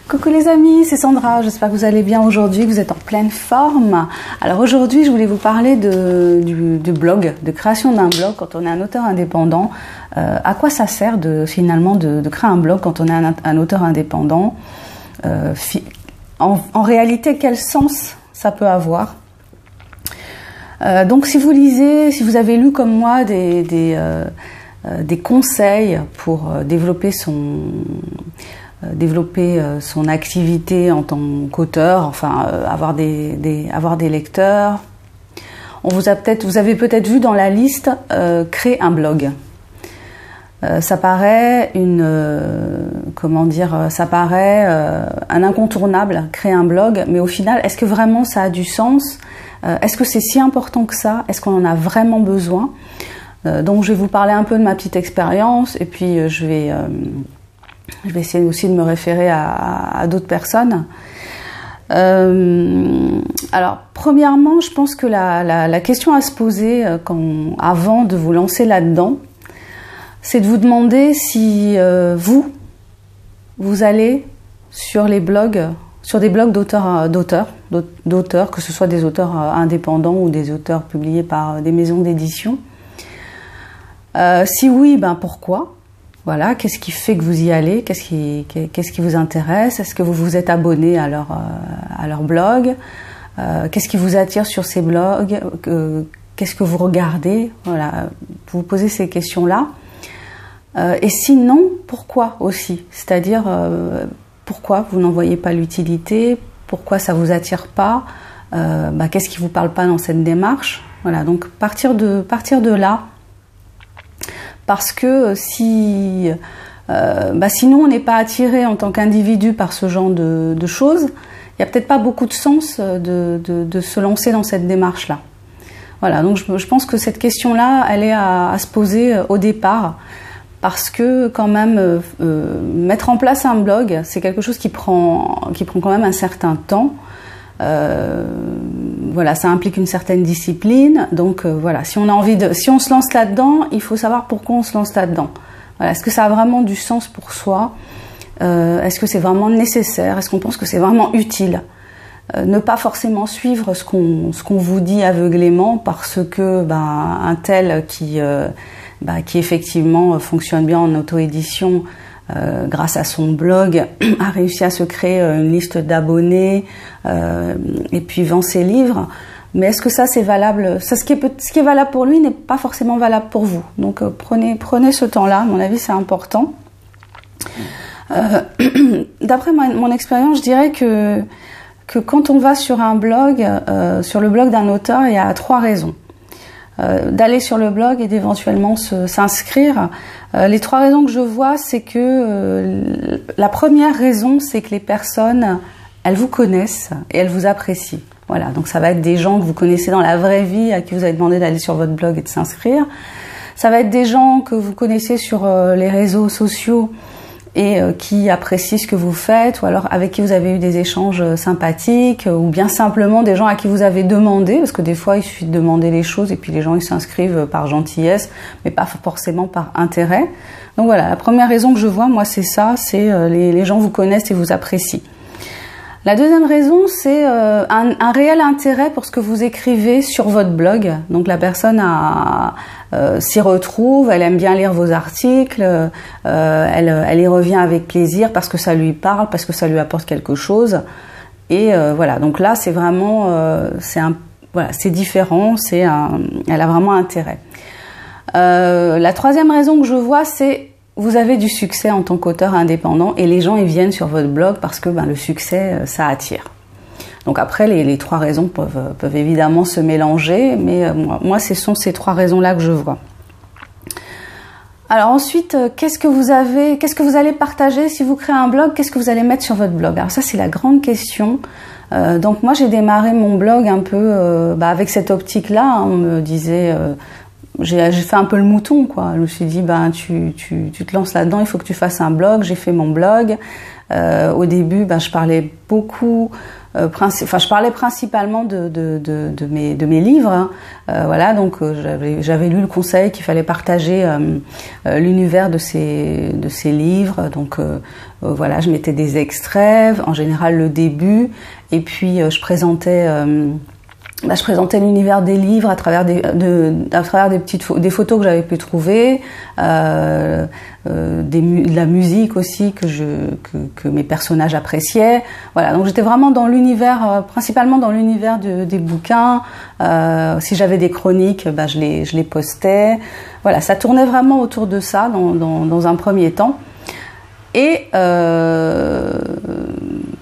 Coucou les amis, c'est Sandra, j'espère que vous allez bien aujourd'hui, que vous êtes en pleine forme. Alors aujourd'hui, je voulais vous parler du blog, de création d'un blog quand on est un auteur indépendant. À quoi ça sert finalement de créer un blog quand on est un auteur indépendant? En réalité, quel sens ça peut avoir? Donc si vous lisez, si vous avez lu comme moi des conseils pour développer son activité en tant qu'auteur, enfin avoir des lecteurs. Vous avez peut-être vu dans la liste créer un blog. Ça paraît un incontournable, créer un blog, mais au final, est-ce que vraiment ça a du sens? Est-ce que c'est si important que ça? Est-ce qu'on en a vraiment besoin? Donc je vais vous parler un peu de ma petite expérience et puis je vais essayer aussi de me référer à d'autres personnes. Alors, premièrement, je pense que la question à se poser avant de vous lancer là-dedans, c'est de vous demander si vous allez sur des blogs d'auteurs, que ce soit des auteurs indépendants ou des auteurs publiés par des maisons d'édition. Si oui, ben pourquoi? Voilà, qu'est-ce qui fait que vous y allez? Qu'est-ce qui vous intéresse? Est-ce que vous vous êtes abonné à leur blog? Qu'est-ce qui vous attire sur ces blogs? Qu'est-ce que vous regardez? Voilà, vous vous posez ces questions-là. Et sinon, pourquoi aussi? C'est-à-dire, pourquoi vous n'en voyez pas l'utilité? Pourquoi ça vous attire pas? Qu'est-ce qui vous parle pas dans cette démarche? Voilà, donc partir de là. Parce que sinon on n'est pas attiré en tant qu'individu par ce genre de choses, il n'y a peut-être pas beaucoup de sens de se lancer dans cette démarche-là. Voilà, donc je pense que cette question-là, elle est à se poser au départ, parce que quand même, mettre en place un blog, c'est quelque chose qui prend quand même un certain temps. Voilà, ça implique une certaine discipline. Donc voilà, si on se lance là-dedans, il faut savoir pourquoi on se lance là-dedans. Voilà, est-ce que ça a vraiment du sens pour soi? Est-ce que c'est vraiment nécessaire? Est-ce qu'on pense que c'est vraiment utile? Ne pas forcément suivre ce qu'on vous dit aveuglément parce que un tel qui effectivement fonctionne bien en auto-édition, grâce à son blog, a réussi à se créer une liste d'abonnés et puis vend ses livres. Mais est-ce que ça c'est valable? Ça, ce qui est valable pour lui n'est pas forcément valable pour vous. Donc prenez ce temps-là. À mon avis, c'est important. D'après mon expérience, je dirais que quand on va sur un blog, sur le blog d'un auteur, il y a 3 raisons d'aller sur le blog et d'éventuellement s'inscrire. Les 3 raisons que je vois, c'est que la première raison, c'est que les personnes, elles vous connaissent et elles vous apprécient. Voilà, donc ça va être des gens que vous connaissez dans la vraie vie, à qui vous avez demandé d'aller sur votre blog et de s'inscrire. Ça va être des gens que vous connaissez sur les réseaux sociaux et qui apprécient ce que vous faites, ou alors avec qui vous avez eu des échanges sympathiques, ou bien simplement des gens à qui vous avez demandé, parce que des fois il suffit de demander les choses et puis les gens ils s'inscrivent par gentillesse, mais pas forcément par intérêt. Donc voilà, la première raison que je vois, moi c'est ça, c'est les gens vous connaissent et vous apprécient. La deuxième raison, c'est un réel intérêt pour ce que vous écrivez sur votre blog. Donc la personne s'y retrouve, elle aime bien lire vos articles, elle y revient avec plaisir parce que ça lui parle, parce que ça lui apporte quelque chose. Et voilà, donc là c'est vraiment, c'est différent, elle a vraiment intérêt. La troisième raison que je vois, c'est vous avez du succès en tant qu'auteur indépendant et les gens ils viennent sur votre blog parce que le succès ça attire. Donc après les 3 raisons peuvent évidemment se mélanger, mais moi ce sont ces 3 raisons-là que je vois. Alors ensuite, qu'est-ce que vous allez partager si vous créez un blog? Qu'est-ce que vous allez mettre sur votre blog? Alors ça c'est la grande question. Donc moi j'ai démarré mon blog un peu avec cette optique-là. Hein, on me disait j'ai fait un peu le mouton, quoi. Je me suis dit, tu te lances là-dedans, il faut que tu fasses un blog. J'ai fait mon blog. Au début, je parlais beaucoup, je parlais principalement de mes livres. Hein. Voilà, donc j'avais lu le conseil qu'il fallait partager l'univers de ces livres. Donc voilà, je mettais des extraits, en général le début, et puis je présentais l'univers des livres à travers des photos que j'avais pu trouver, de la musique aussi que mes personnages appréciaient. Voilà, donc j'étais vraiment dans l'univers, principalement dans l'univers des bouquins. Si j'avais des chroniques, je les postais. Voilà, ça tournait vraiment autour de ça dans un premier temps. Et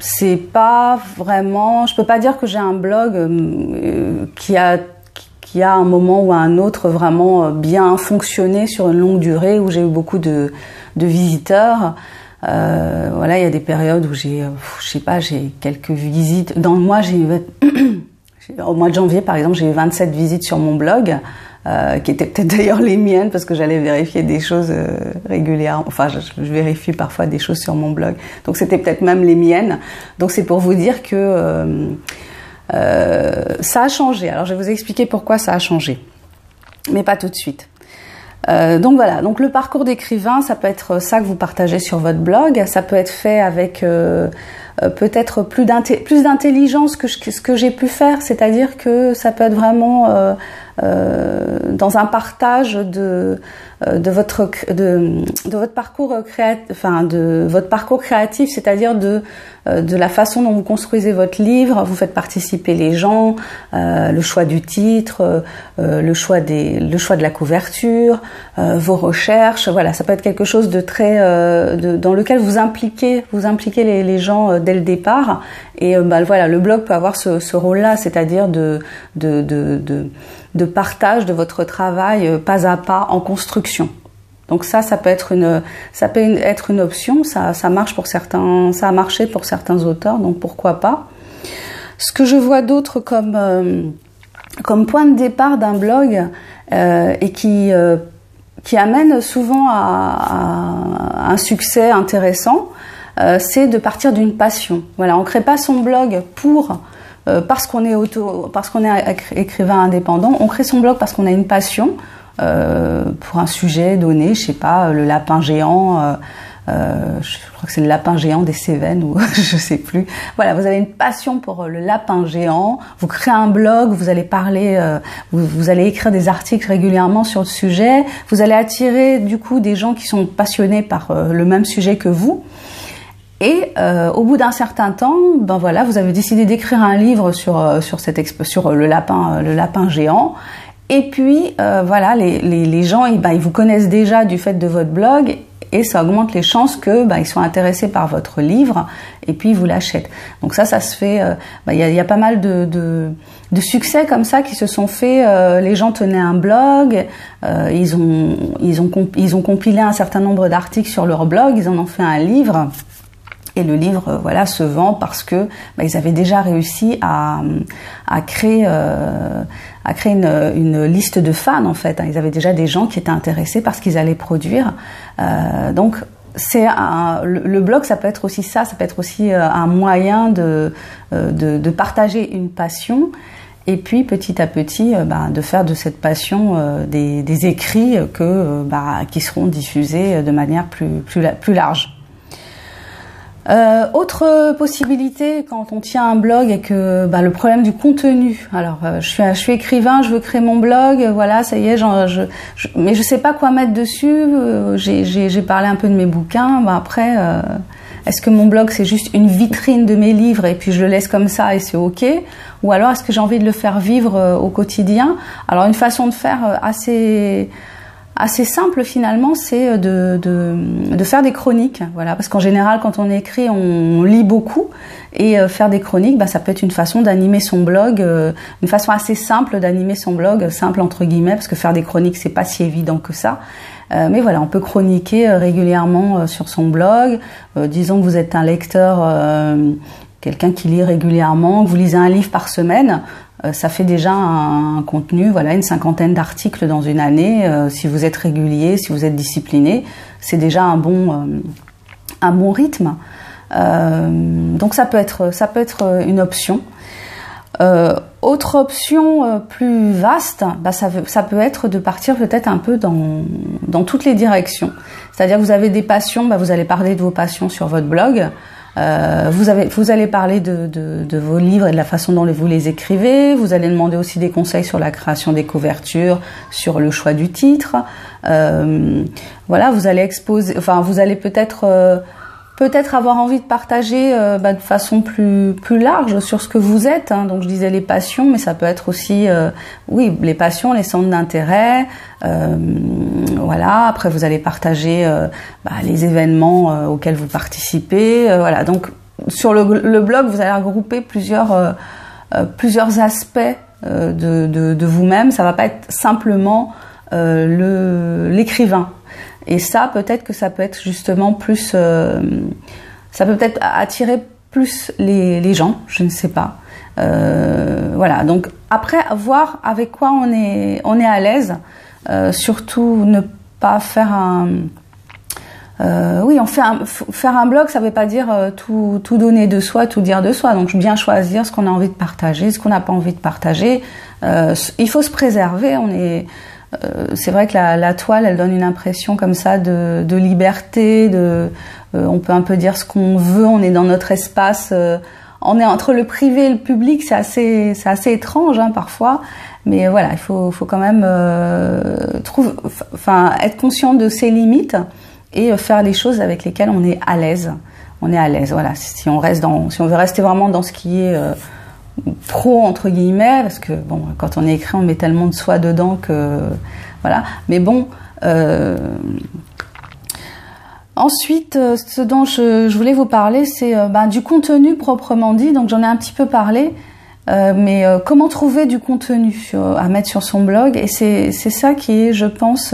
c'est pas vraiment, je peux pas dire que j'ai un blog qui a à un moment ou à un autre vraiment bien fonctionné sur une longue durée, où j'ai eu beaucoup de visiteurs. Voilà, il y a des périodes où j'ai quelques visites. Dans le mois, au mois de janvier par exemple, j'ai eu 27 visites sur mon blog. Qui étaient peut-être d'ailleurs les miennes, parce que j'allais vérifier des choses régulièrement. Enfin, je vérifie parfois des choses sur mon blog. Donc c'était peut-être même les miennes. Donc c'est pour vous dire que ça a changé. Alors je vais vous expliquer pourquoi ça a changé, mais pas tout de suite. Donc voilà, donc le parcours d'écrivain, ça peut être ça que vous partagez sur votre blog. Ça peut être fait avec peut-être plus d'intelligence que ce que j'ai pu faire, c'est-à-dire que ça peut être vraiment dans un partage de votre parcours créatif, c'est-à-dire de la façon dont vous construisez votre livre. Vous faites participer les gens, le choix du titre, le choix de la couverture, vos recherches. Voilà, ça peut être quelque chose de très dans lequel vous impliquez les gens dès le départ. Et voilà, le blog peut avoir ce rôle-là, c'est-à-dire de partage de votre travail pas à pas en construction. Donc ça peut être une option. Ça marche pour certains, ça a marché pour certains auteurs, donc pourquoi pas. Ce que je vois d'autre comme point de départ d'un blog et qui amène souvent à un succès intéressant, c'est de partir d'une passion. Voilà, on crée pas son blog parce qu'on est écrivain indépendant. On crée son blog parce qu'on a une passion pour un sujet donné. Je sais pas, le lapin géant. Je crois que c'est le lapin géant des Cévennes, ou je sais plus. Voilà, vous avez une passion pour le lapin géant. Vous créez un blog, vous allez parler, vous allez écrire des articles régulièrement sur le sujet. Vous allez attirer du coup des gens qui sont passionnés par le même sujet que vous. Et au bout d'un certain temps, voilà, vous avez décidé d'écrire un livre sur le lapin géant. Et puis voilà, les gens, ils vous connaissent déjà du fait de votre blog, et ça augmente les chances que ils soient intéressés par votre livre, et puis ils vous l'achètent. Donc ça se fait. Il y a pas mal de succès comme ça qui se sont faits. Les gens tenaient un blog, ils ont compilé un certain nombre d'articles sur leur blog, ils en ont fait un livre. Et le livre, voilà, se vend parce que ils avaient déjà réussi à créer une liste de fans, en fait. Ils avaient déjà des gens qui étaient intéressés par ce qu'ils allaient produire. Donc le blog, ça peut être aussi ça. Ça peut être aussi un moyen de partager une passion. Et puis petit à petit, de faire de cette passion des écrits qui seront diffusés de manière plus large. Autre possibilité quand on tient un blog, et que le problème du contenu. Alors je suis écrivain, je veux créer mon blog, voilà, ça y est, mais je sais pas quoi mettre dessus. J'ai parlé un peu de mes bouquins. Après, est-ce que mon blog c'est juste une vitrine de mes livres et puis je le laisse comme ça et c'est ok, ou alors est-ce que j'ai envie de le faire vivre au quotidien? Alors une façon de faire assez simple finalement, c'est de faire des chroniques, voilà, parce qu'en général quand on écrit on lit beaucoup, et faire des chroniques, ça peut être une façon d'animer son blog, une façon assez simple d'animer son blog, simple entre guillemets, parce que faire des chroniques c'est pas si évident que ça, mais voilà, on peut chroniquer régulièrement sur son blog. Disons que vous êtes un lecteur, quelqu'un qui lit régulièrement, que vous lisez un livre par semaine. Ça fait déjà un contenu, voilà, une 50aine d'articles dans une année. Si vous êtes régulier, si vous êtes discipliné, c'est déjà un bon rythme. Donc ça peut être une option. Autre option plus vaste, ça peut être de partir peut-être un peu dans toutes les directions. C'est-à-dire que vous avez des passions, vous allez parler de vos passions sur votre blog. Vous allez parler de vos livres et de la façon dont vous les écrivez. Vous allez demander aussi des conseils sur la création des couvertures, sur le choix du titre. Voilà, vous allez exposer, vous allez peut-être avoir envie de partager de façon plus large sur ce que vous êtes. Donc je disais les passions, mais ça peut être aussi les passions, les centres d'intérêt. Voilà. Après vous allez partager les événements auxquels vous participez. Voilà. Donc sur le blog, vous allez regrouper plusieurs aspects de vous-même. Ça va pas être simplement l'écrivain. Et ça, peut-être que ça peut être justement plus... ça peut peut-être attirer plus les gens, je ne sais pas. Voilà, donc après, voir avec quoi on est à l'aise. Surtout ne pas faire faire un blog, ça ne veut pas dire tout donner de soi, tout dire de soi. Donc bien choisir ce qu'on a envie de partager, ce qu'on n'a pas envie de partager. Il faut se préserver, c'est vrai que la toile, elle donne une impression comme ça de liberté, on peut un peu dire ce qu'on veut, on est dans notre espace, on est entre le privé et le public, c'est assez étrange parfois, mais voilà, il faut quand même être conscient de ses limites et faire les choses avec lesquelles on est à l'aise. On est à l'aise, voilà. Si on veut rester vraiment dans ce qui est pro entre guillemets, parce que bon, quand on est écrit, on met tellement de soi dedans que voilà. Mais bon, ensuite, ce dont je voulais vous parler, c'est du contenu proprement dit. Donc j'en ai un petit peu parlé, mais comment trouver du contenu à mettre sur son blog, et c'est ça qui est, je pense,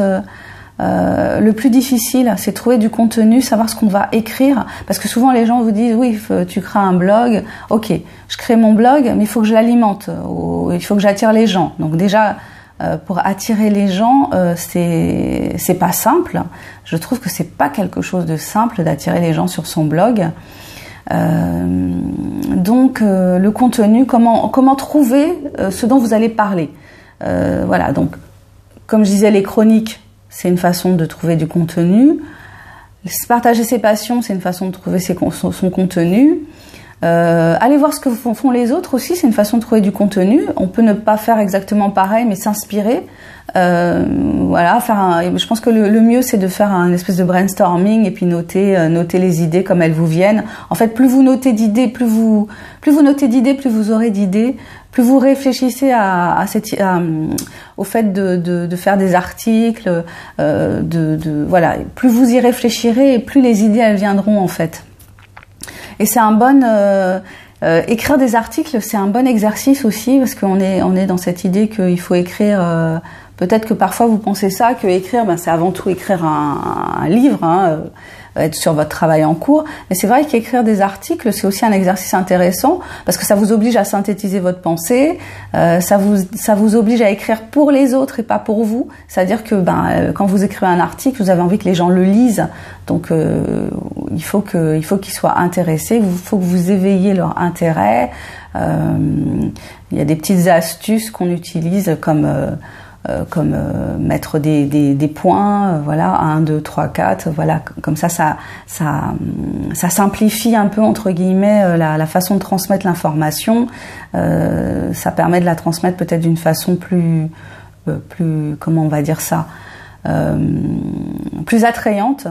le plus difficile, c'est trouver du contenu, savoir ce qu'on va écrire, parce que souvent les gens vous disent oui, tu crées un blog, ok, je crée mon blog, mais il faut que je l'alimente, il faut que j'attire les gens. Donc déjà, pour attirer les gens, c'est pas simple. Je trouve que c'est pas quelque chose de simple d'attirer les gens sur son blog. Donc le contenu, comment trouver ce dont vous allez parler. Voilà, donc comme je disais, les chroniques, c'est une façon de trouver du contenu. Partager ses passions, c'est une façon de trouver son contenu. Aller voir ce que font les autres aussi, c'est une façon de trouver du contenu. On peut ne pas faire exactement pareil, mais s'inspirer. Voilà, je pense que le mieux, c'est de faire un espèce de brainstorming et puis noter les idées comme elles vous viennent. En fait, plus vous notez d'idées, plus vous aurez d'idées. Plus vous réfléchissez au fait de faire des articles, voilà, plus vous y réfléchirez et plus les idées elles viendront en fait. Et c'est écrire des articles, c'est un bon exercice aussi, parce qu'on est dans cette idée qu'il faut écrire. Peut-être que parfois vous pensez ça, que écrire, c'est avant tout écrire un livre, être sur votre travail en cours. Mais c'est vrai qu'écrire des articles, c'est aussi un exercice intéressant, parce que ça vous oblige à synthétiser votre pensée, ça vous oblige à écrire pour les autres et pas pour vous. C'est-à-dire que quand vous écrivez un article, vous avez envie que les gens le lisent. Donc il faut qu'ils soient intéressés, il faut que vous éveillez leur intérêt. Il y a des petites astuces qu'on utilise comme mettre des points, voilà, 1, 2, 3, 4, voilà, comme ça simplifie un peu, entre guillemets, la façon de transmettre l'information. Ça permet de la transmettre peut-être d'une façon plus, comment on va dire ça, plus attrayante.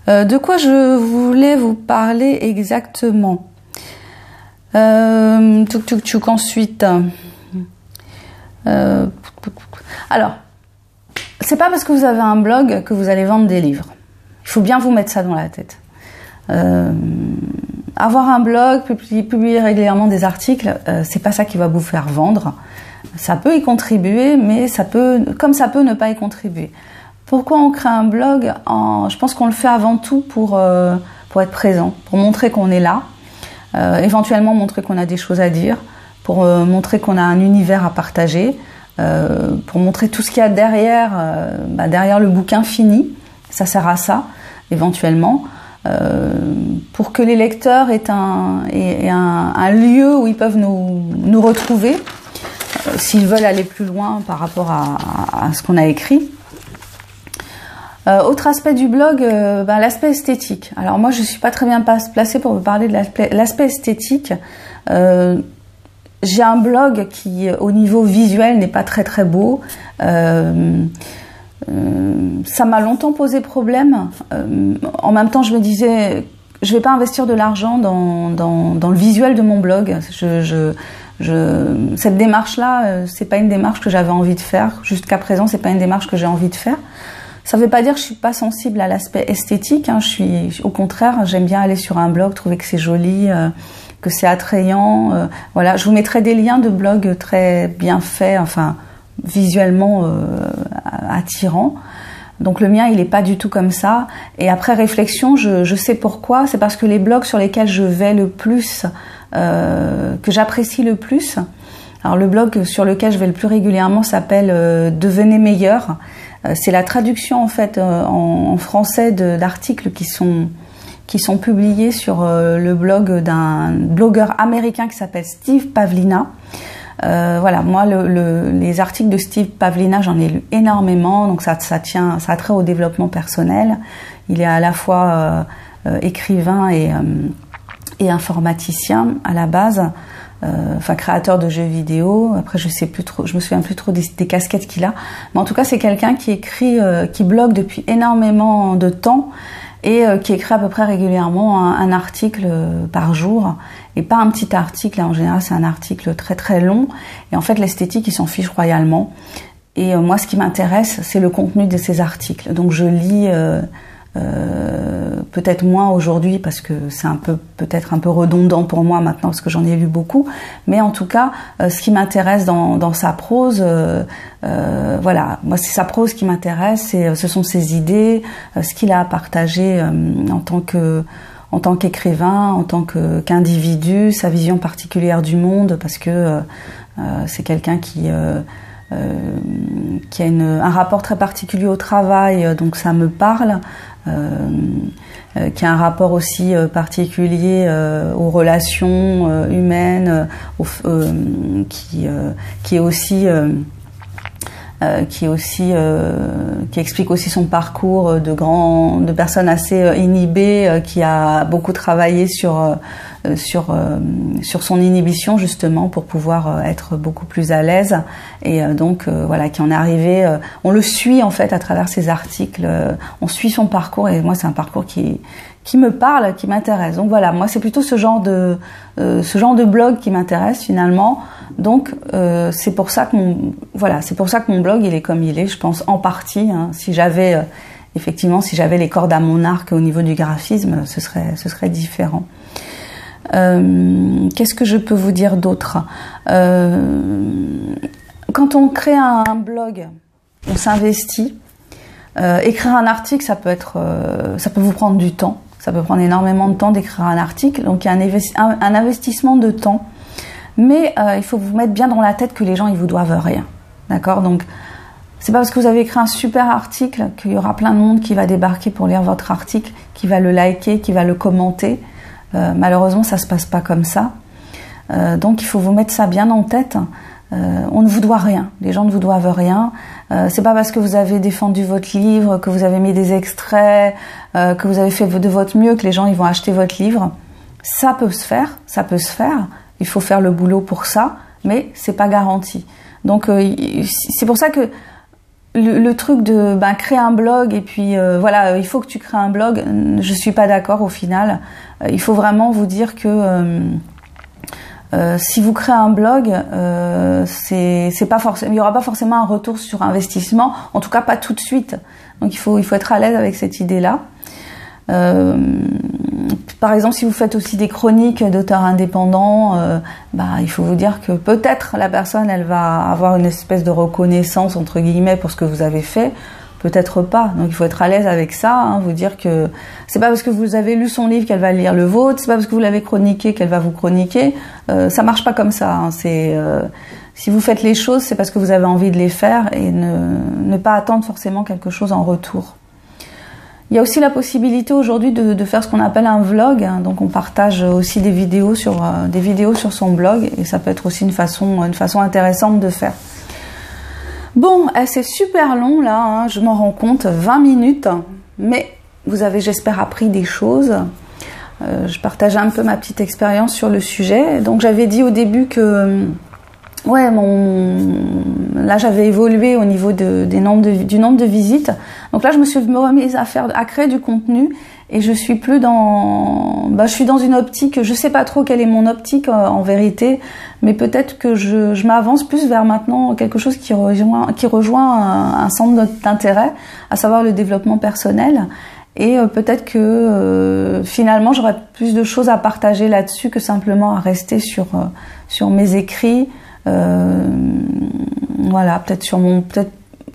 De quoi je voulais vous parler exactement? Ensuite. Alors, c'est pas parce que vous avez un blog que vous allez vendre des livres. Il faut bien vous mettre ça dans la tête. Avoir un blog, publier régulièrement des articles, c'est pas ça qui va vous faire vendre. Ça peut y contribuer, mais ça peut ne pas y contribuer. Pourquoi on crée un blog? Je pense qu'on le fait avant tout pour être présent, pour montrer qu'on est là, éventuellement montrer qu'on a des choses à dire, pour montrer qu'on a un univers à partager, pour montrer tout ce qu'il y a derrière le bouquin fini. Ça sert à ça, éventuellement. pour que les lecteurs aient un lieu où ils peuvent nous retrouver s'ils veulent aller plus loin par rapport à ce qu'on a écrit. Autre aspect du blog, l'aspect esthétique. Alors moi je suis pas très bien placée pour vous parler de l'aspect esthétique. J'ai un blog qui au niveau visuel n'est pas très très beau. Ça m'a longtemps posé problème. En même temps je me disais je vais pas investir de l'argent dans le visuel de mon blog. Cette démarche-là, c'est pas une démarche que j'avais envie de faire. Jusqu'à présent, c'est pas une démarche que j'ai envie de faire. Ça veut pas dire que je suis pas sensible à l'aspect esthétique. Au contraire, j'aime bien aller sur un blog, trouver que c'est joli, que c'est attrayant. Voilà, je vous mettrai des liens de blogs très bien faits, enfin visuellement attirants. Donc le mien, il est pas du tout comme ça. Et après réflexion, je sais pourquoi. C'est parce que les blogs sur lesquels je vais le plus, que j'apprécie le plus. Alors le blog sur lequel je vais le plus régulièrement s'appelle Devenez meilleur. C'est la traduction en fait en français d'articles qui sont publiés sur le blog d'un blogueur américain qui s'appelle Steve Pavlina. Voilà, moi les articles de Steve Pavlina, j'en ai lu énormément, donc ça a trait au développement personnel. Il est à la fois écrivain et informaticien à la base. Enfin créateur de jeux vidéo. Après je me souviens plus trop des casquettes qu'il a, mais en tout cas c'est quelqu'un qui écrit, qui blogue depuis énormément de temps et qui écrit à peu près régulièrement un article par jour, et pas un petit article. En général c'est un article très très long, et en fait l'esthétique il s'en fiche royalement. Et moi ce qui m'intéresse c'est le contenu de ces articles. Donc je lis peut-être moins aujourd'hui parce que c'est peut-être un peu redondant pour moi maintenant parce que j'en ai lu beaucoup, mais en tout cas ce qui m'intéresse dans sa prose, voilà, moi c'est sa prose qui m'intéresse, ce sont ses idées, ce qu'il a à partager en tant qu'écrivain, en tant qu'individu, sa vision particulière du monde, parce que c'est quelqu'un qui a un rapport très particulier au travail, donc ça me parle. Qui a un rapport aussi particulier aux relations humaines, qui explique aussi son parcours de personnes assez inhibées, qui a beaucoup travaillé sur son inhibition justement pour pouvoir être beaucoup plus à l'aise, et donc voilà, qui en est arrivé, on le suit en fait à travers ses articles, on suit son parcours, et moi c'est un parcours qui me parle, qui m'intéresse. Donc voilà, moi c'est plutôt ce genre de blog qui m'intéresse finalement. Donc c'est pour ça que mon blog il est comme il est, je pense, en partie, hein. Si j'avais les cordes à mon arc au niveau du graphisme, ce serait différent. Qu'est-ce que je peux vous dire d'autre? Quand on crée un blog, on s'investit. Écrire un article, ça peut vous prendre du temps. Ça peut prendre énormément de temps d'écrire un article. Donc il y a un investissement de temps. Mais il faut vous mettre bien dans la tête que les gens ils vous doivent rien. D'accord? Donc c'est pas parce que vous avez écrit un super article qu'il y aura plein de monde qui va débarquer pour lire votre article, qui va le liker, qui va le commenter. Malheureusement, ça se passe pas comme ça. Donc, il faut vous mettre ça bien en tête. On ne vous doit rien. Les gens ne vous doivent rien. C'est pas parce que vous avez défendu votre livre, que vous avez mis des extraits, que vous avez fait de votre mieux que les gens ils vont acheter votre livre. Ça peut se faire. Il faut faire le boulot pour ça, mais c'est pas garanti. Donc, c'est pour ça que le truc de créer un blog et puis voilà, il faut que tu crées un blog, je suis pas d'accord au final. Il faut vraiment vous dire que si vous créez un blog, c'est pas forcément, il y aura pas forcément un retour sur investissement, en tout cas pas tout de suite. Donc il faut être à l'aise avec cette idée-là. Par exemple, si vous faites aussi des chroniques d'auteurs indépendants, il faut vous dire que peut-être la personne, elle va avoir une espèce de reconnaissance entre guillemets pour ce que vous avez fait, peut-être pas. Donc il faut être à l'aise avec ça, hein, vous dire que c'est pas parce que vous avez lu son livre qu'elle va lire le vôtre, c'est pas parce que vous l'avez chroniqué qu'elle va vous chroniquer. Ça marche pas comme ça. Hein. Si vous faites les choses, c'est parce que vous avez envie de les faire et ne pas attendre forcément quelque chose en retour. Il y a aussi la possibilité aujourd'hui de faire ce qu'on appelle un vlog. Donc on partage aussi des vidéos sur son blog et ça peut être aussi une façon intéressante de faire. Bon, c'est super long là, hein, je m'en rends compte, 20 minutes, mais vous avez, j'espère, appris des choses. Je partage un peu ma petite expérience sur le sujet. Donc j'avais dit au début que ouais, là j'avais évolué au niveau du nombre de visites. Donc là je me suis remise à créer du contenu et je suis plus je suis dans une optique, je sais pas trop quelle est mon optique en vérité, mais peut-être que je m'avance plus vers maintenant quelque chose qui rejoint un centre d'intérêt, à savoir le développement personnel. Et peut-être que finalement j'aurais plus de choses à partager là-dessus que simplement à rester sur mes écrits. Voilà, peut-être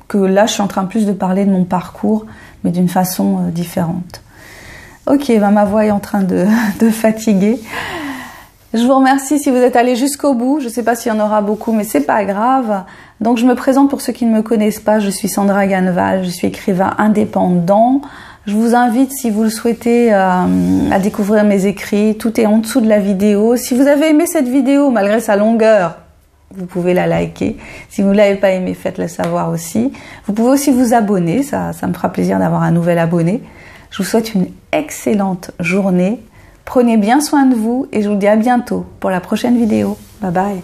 que là je suis en train plus de parler de mon parcours, mais d'une façon différente. Ok, ma voix est en train de fatiguer. Je vous remercie si vous êtes allés jusqu'au bout. Je ne sais pas s'il y en aura beaucoup, mais c'est pas grave. Donc je me présente pour ceux qui ne me connaissent pas. Je suis Sandra Ganneval, je suis écrivain indépendant. Je vous invite, si vous le souhaitez, à découvrir mes écrits. Tout est en dessous de la vidéo. Si vous avez aimé cette vidéo, malgré sa longueur, vous pouvez la liker. Si vous ne l'avez pas aimée, faites-le savoir aussi. Vous pouvez aussi vous abonner. Ça me fera plaisir d'avoir un nouvel abonné. Je vous souhaite une excellente journée. Prenez bien soin de vous et je vous dis à bientôt pour la prochaine vidéo. Bye bye.